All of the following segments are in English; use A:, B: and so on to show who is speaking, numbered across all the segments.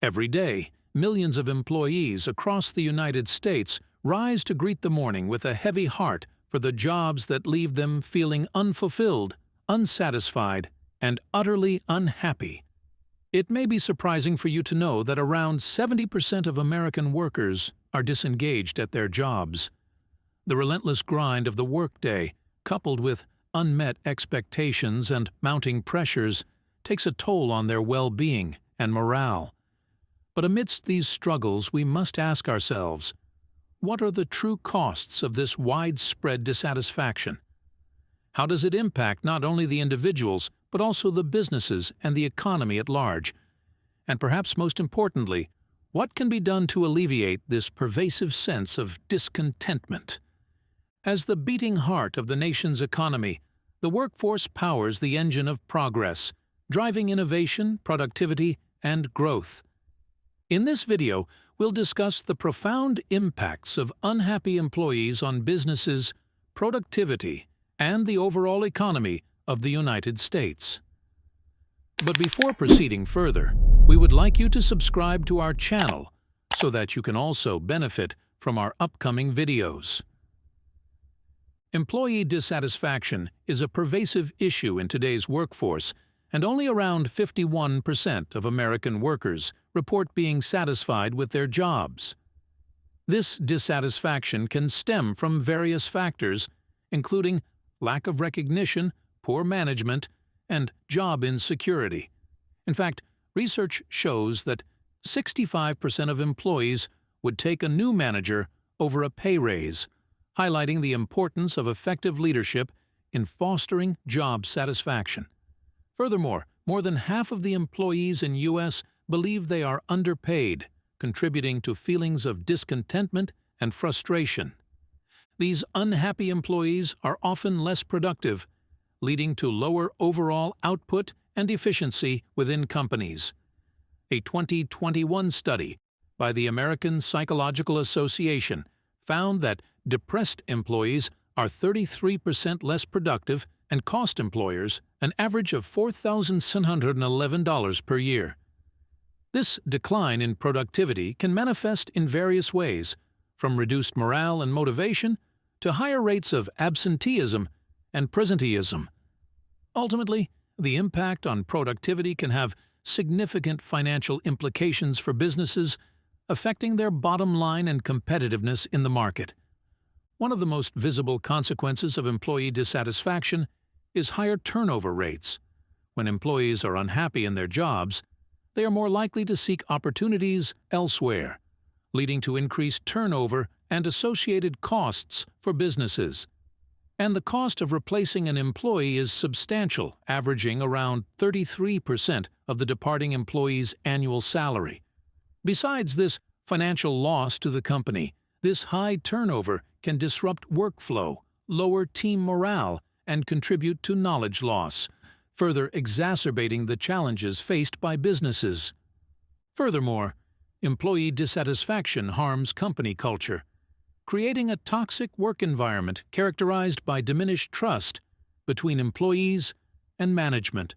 A: Every day, millions of employees across the United States rise to greet the morning with a heavy heart for the jobs that leave them feeling unfulfilled, unsatisfied, and utterly unhappy. It may be surprising for you to know that around 70% of American workers are disengaged at their jobs. The relentless grind of the workday, coupled with unmet expectations and mounting pressures, takes a toll on their well-being and morale. But amidst these struggles, we must ask ourselves, what are the true costs of this widespread dissatisfaction? How does it impact not only the individuals, but also the businesses and the economy at large? And perhaps most importantly, what can be done to alleviate this pervasive sense of discontentment? As the beating heart of the nation's economy, the workforce powers the engine of progress, driving innovation, productivity, and growth. In this video, we'll discuss the profound impacts of unhappy employees on businesses, productivity, and the overall economy of the United States. But before proceeding further, we would like you to subscribe to our channel so that you can also benefit from our upcoming videos. Employee dissatisfaction is a pervasive issue in today's workforce, and only around 51% of American workers report being satisfied with their jobs. This dissatisfaction can stem from various factors, including lack of recognition, poor management, and job insecurity. In fact, research shows that 65% of employees would take a new manager over a pay raise, highlighting the importance of effective leadership in fostering job satisfaction. Furthermore, more than half of the employees in U.S. believe they are underpaid, contributing to feelings of discontentment and frustration. These unhappy employees are often less productive, leading to lower overall output and efficiency within companies. A 2021 study by the American Psychological Association found that depressed employees are 33% less productive and cost employers an average of $4,711 per year. This decline in productivity can manifest in various ways, from reduced morale and motivation to higher rates of absenteeism and presenteeism. Ultimately, the impact on productivity can have significant financial implications for businesses, affecting their bottom line and competitiveness in the market. One of the most visible consequences of employee dissatisfaction is higher turnover rates. When employees are unhappy in their jobs, they are more likely to seek opportunities elsewhere, leading to increased turnover and associated costs for businesses. And the cost of replacing an employee is substantial, averaging around 33% of the departing employee's annual salary. Besides this financial loss to the company, this high turnover can disrupt workflow, lower team morale, and contribute to knowledge loss, further exacerbating the challenges faced by businesses. Furthermore, employee dissatisfaction harms company culture, creating a toxic work environment characterized by diminished trust between employees and management.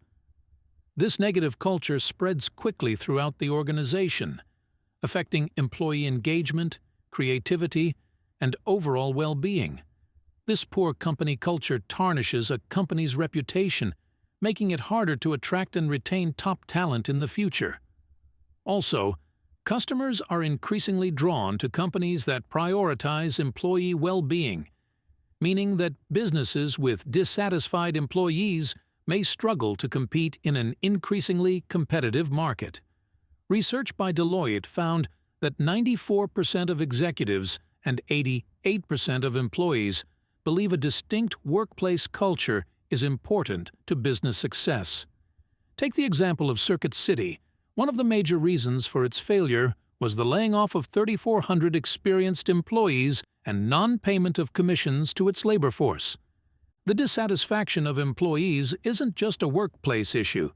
A: This negative culture spreads quickly throughout the organization, affecting employee engagement, creativity, and overall well-being. This poor company culture tarnishes a company's reputation, making it harder to attract and retain top talent in the future. Also, customers are increasingly drawn to companies that prioritize employee well-being, meaning that businesses with dissatisfied employees may struggle to compete in an increasingly competitive market. Research by Deloitte found that 94% of executives and 88% of employees believe a distinct workplace culture is important to business success. Take the example of Circuit City. One of the major reasons for its failure was the laying off of 3,400 experienced employees and non-payment of commissions to its labor force. The dissatisfaction of employees isn't just a workplace issue.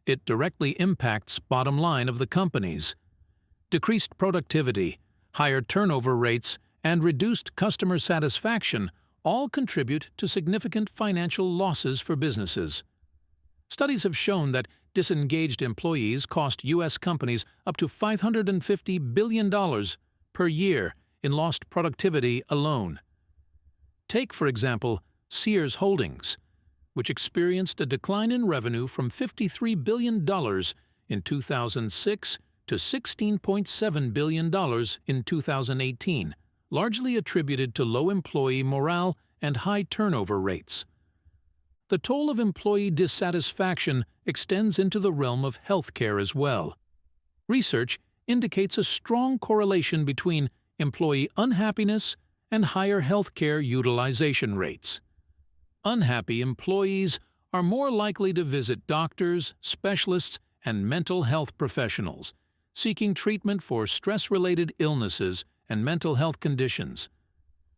A: It directly impacts bottom line of the companies. Decreased productivity, higher turnover rates, and reduced customer satisfaction all contribute to significant financial losses for businesses. Studies have shown that disengaged employees cost U.S. companies up to $550 billion per year in lost productivity alone. Take, for example, Sears Holdings, which experienced a decline in revenue from $53 billion in 2006 to $16.7 billion in 2018, largely attributed to low employee morale and high turnover rates. The toll of employee dissatisfaction extends into the realm of healthcare as well. Research indicates a strong correlation between employee unhappiness and higher healthcare utilization rates. Unhappy employees are more likely to visit doctors, specialists, and mental health professionals, seeking treatment for stress-related illnesses and mental health conditions.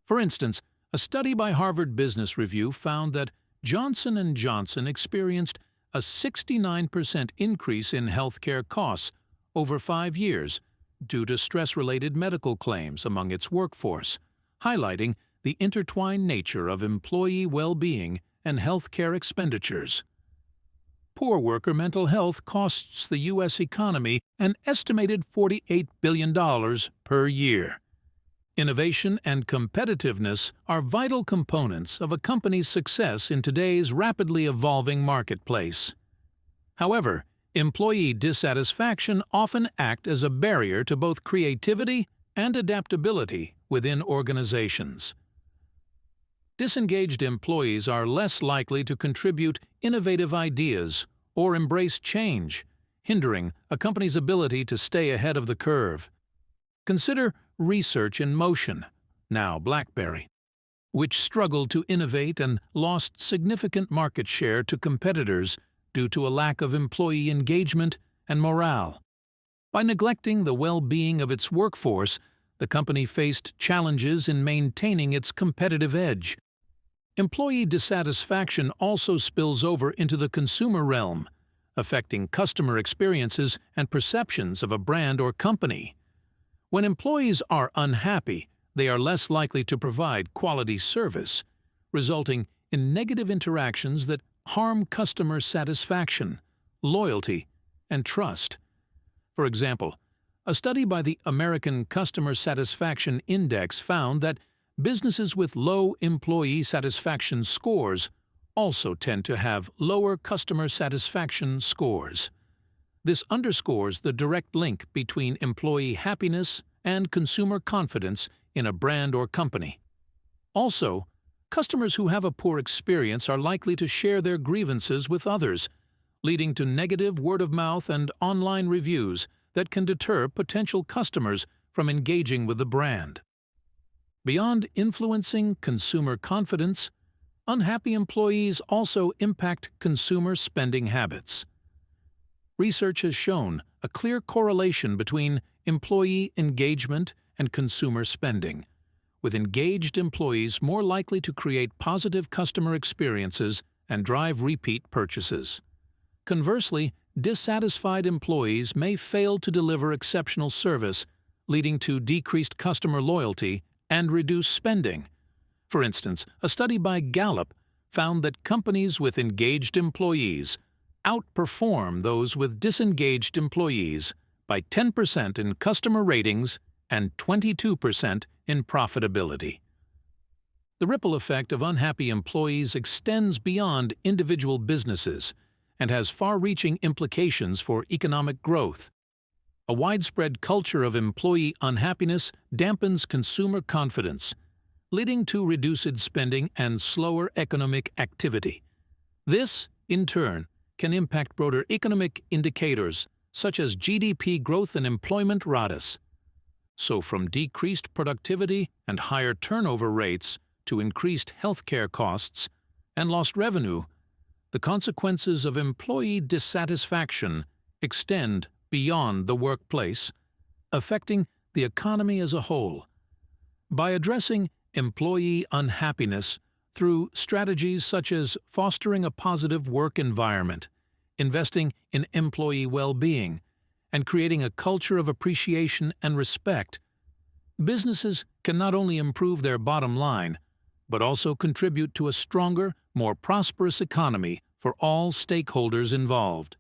A: For instance, a study by Harvard Business Review found that Johnson & Johnson experienced a 69% increase in healthcare costs over 5 years due to stress-related medical claims among its workforce, highlighting the intertwined nature of employee well-being and healthcare expenditures. Poor worker mental health costs the U.S. economy an estimated $48 billion per year. Innovation and competitiveness are vital components of a company's success in today's rapidly evolving marketplace. However, employee dissatisfaction often acts as a barrier to both creativity and adaptability within organizations. Disengaged employees are less likely to contribute innovative ideas or embrace change, hindering a company's ability to stay ahead of the curve. Consider Research in Motion, now BlackBerry, which struggled to innovate and lost significant market share to competitors due to a lack of employee engagement and morale. By neglecting the well-being of its workforce, the company faced challenges in maintaining its competitive edge. Employee dissatisfaction also spills over into the consumer realm, affecting customer experiences and perceptions of a brand or company. When employees are unhappy, they are less likely to provide quality service, resulting in negative interactions that harm customer satisfaction, loyalty, and trust. For example, a study by the American Customer Satisfaction Index found that businesses with low employee satisfaction scores also tend to have lower customer satisfaction scores. This underscores the direct link between employee happiness and consumer confidence in a brand or company. Also, customers who have a poor experience are likely to share their grievances with others, leading to negative word-of-mouth and online reviews that can deter potential customers from engaging with the brand. Beyond influencing consumer confidence, unhappy employees also impact consumer spending habits. Research has shown a clear correlation between employee engagement and consumer spending, with engaged employees more likely to create positive customer experiences and drive repeat purchases. Conversely, dissatisfied employees may fail to deliver exceptional service, leading to decreased customer loyalty and reduced spending. For instance, a study by Gallup found that companies with engaged employees outperform those with disengaged employees by 10% in customer ratings and 22% in profitability. The ripple effect of unhappy employees extends beyond individual businesses and has far-reaching implications for economic growth. A widespread culture of employee unhappiness dampens consumer confidence, leading to reduced spending and slower economic activity. This, in turn, can impact broader economic indicators such as GDP growth and employment rates. So from decreased productivity and higher turnover rates to increased healthcare costs and lost revenue, the consequences of employee dissatisfaction extend beyond the workplace, affecting the economy as a whole. By addressing employee unhappiness through strategies such as fostering a positive work environment, investing in employee well-being, and creating a culture of appreciation and respect, businesses can not only improve their bottom line, but also contribute to a stronger, more prosperous economy for all stakeholders involved.